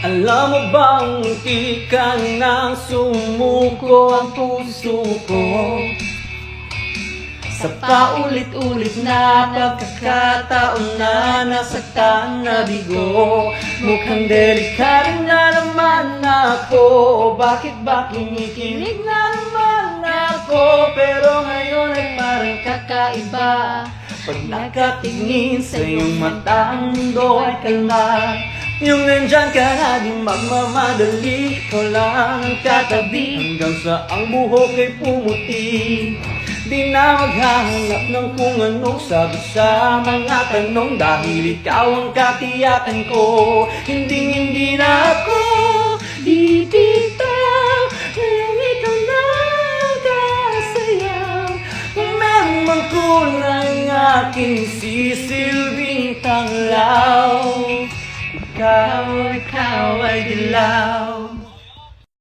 Alam mo bang munti ka nang sumuko ang puso ko sa paulit-ulit na pagkakataon na nasaktan na bigo. Mukhang delikado na naman ako, bakit ba kinikilig na naman ako? Pero ngayon ay parang kakaiba, pag nakatingin sa iyong mata ang mundo ay kalma. Yung nandyan ka na di magmamadali, ikaw lang ang katabi hanggang sa ang buhok ay pumuti. Di na maghahanap ng kung anong sagot sa mga tanong, dahil ikaw ang katiyakan ko. Hindi na ako bibitaw, ngayon ikaw na ang kasayaw. Kung meron mang kulang aking sisilbing tanglaw, ikaw ay dilaw.